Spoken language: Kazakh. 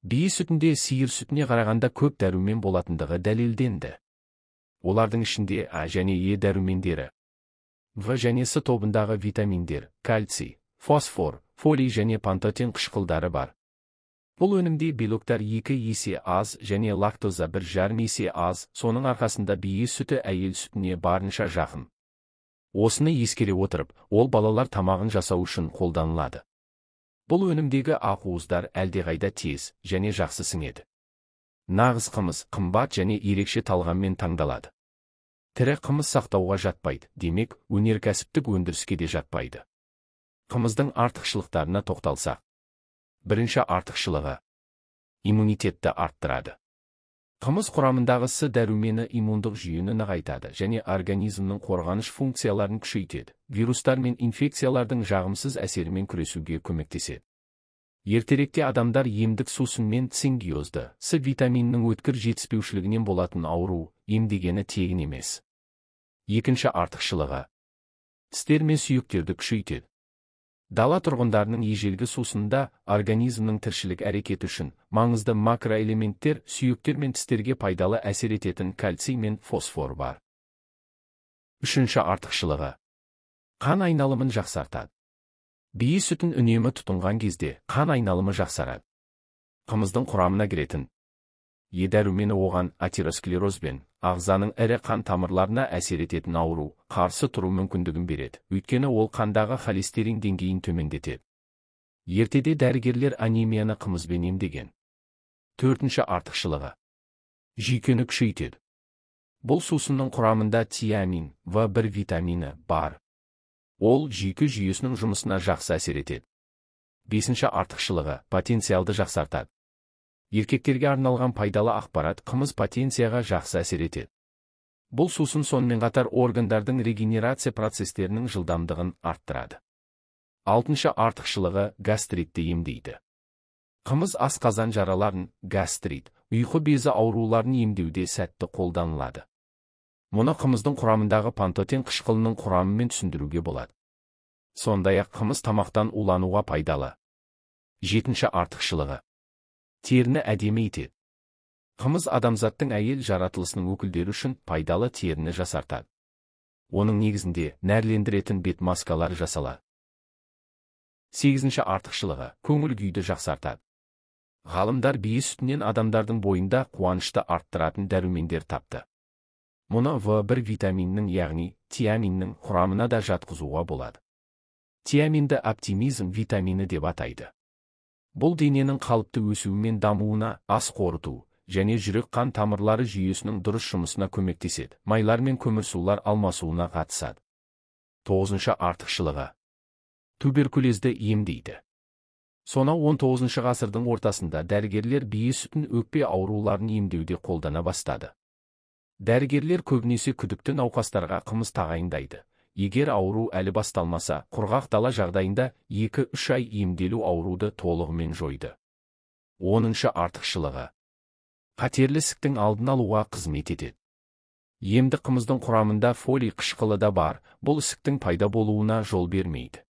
Бие сүтінде сиыр сүтіне қарағанда көп дәрумен болатындығы дәлелденді. Олардың ішінде А және Е дәрумендері, В және С тобындағы витаминдер, кальций, фосфор, фолий және пантотен қышқылдары бар. Бұл өнімде белоктар 2 есе аз және лактоза 1,5 есе аз, соның арқасында бие сүті әйел сүтіне барынша жақын. Осыны ескере отырып, ол балалар тамағын жасау үшін қолданылады. Бұл өнімдегі ақуыздар әлдеқайда тез және жақсы сіңеді. Нағыз қымыз қымбат және ерекше талғаммен таңдалады. Тірі қымыз сақтауға жатпайды, демек, өнеркәсіптік өндіріске де жатпайды. Қымыздың артықшылықтарына тоқталсақ. Бірінші артықшылығы. Иммунитетті арттырады. Қымыз құрамындағы С дәрумені иммундық жүйені нығайтады және организмнің қорғаныш функцияларын күшейтеді, вирустар мен инфекциялардың жағымсыз әсерімен күресуге көмектеседі. Ертеректе адамдар емдік сусын мен симбиозды, С витаминінің өткір жетіспеушілігінен болатын ауру, емдегені тегін емес. Екінші артықшылығы. Тістер мен сүйектерді күшейтеді. Дала тұрғындарының ежелгі сусынында организмнің тіршілік әрекеті үшін маңызды макроэлементтер, сүйектер мен тістерге пайдалы әсер ететін кальций мен фосфор бар. Үшінші артықшылығы. Қан айналымын жақсартады. Бие сүтін үнемі тұтынған кезде қан айналымы жақсарады. Қымыздың құрамына кіретін Е дәрумені оған атеросклероз бен ағзаның ірі қан тамырларына әсер ететін ауру қарсы тұру мүмкіндігін береді, өйткені ол қандағы холестерин деңгейін төмендетеді. Ертеде дәрігерлер анемияны қымызбен емдеген. Төртінші артықшылығы. Жүйкені күшейтеді. Бұл сусынның құрамында тиамин, В1 витамині бар. Ол жүйке жүйесінің жұмысына жақсы әсер етеді. Бесінші артықшылығы. Потенциалды жақсартады. Еркектерге арналған пайдалы ақпарат қымыз потенцияға жақсы әсер етеді. Бұл сусын сонымен қатар органдардың регенерация процестерінің жылдамдығын арттырады. Алтыншы артықшылығы. Гастритті емдейді. Қымыз асқазан жараларын, гастрит, ұйқы безі ауруларын емдеуде сәтті қолданылады. Мұны қымыздың құрамындағы пантотен қышқылының құрамымен түсіндіруге болады. Сондай-ақ қымыз тамақтан улануға пайдалы. Жетінші артықшылығы. Теріні әдемі етеді. Қымыз адамзаттың әйел жаратылысының өкілдері үшін пайдалы теріні жасартады. Оның негізінде нәрлендіретін бет маскалары жасалады. Сегізінші артықшылығы. Көңіл күйді жақсартады. Ғалымдар бие сүтінен адамдардың бойында қуанышты арттыратын дәрумендер тапты. Мұны В1 витаминінің, яғни тиаминнің құрамына да жатқызуға болады. Тиаминді оптимизм витамині деп атайды. Бұл дененің қалыпты өсуі мен дамуына, ас қорыту және жүрек қан тамырлары жүйесінің дұрыс жұмысына көмектеседі, майлар мен көмірсулар алмасуына қатысады. Тоғызыншы артықшылығы. Туберкулезді емдейді. Сонау 19 ғасырдың ортасында дәрігерлер бие сүтін өкпе ауруларын емдеуде қолдана бастады. Дәрігерлер көбінесе күдікті науқастарға қымыз тағайындайды. Егер ауру әлі басталмаса, құрғақ дала жағдайында 2-3 ай емделу ауруды толығымен жойды. 10-шы артықшылығы. Қатерлі ісіктің алдын алуға қызмет етеді. Емді қымыздың құрамында фолий қышқылы да бар, бұл ісіктің пайда болуына жол бермейді.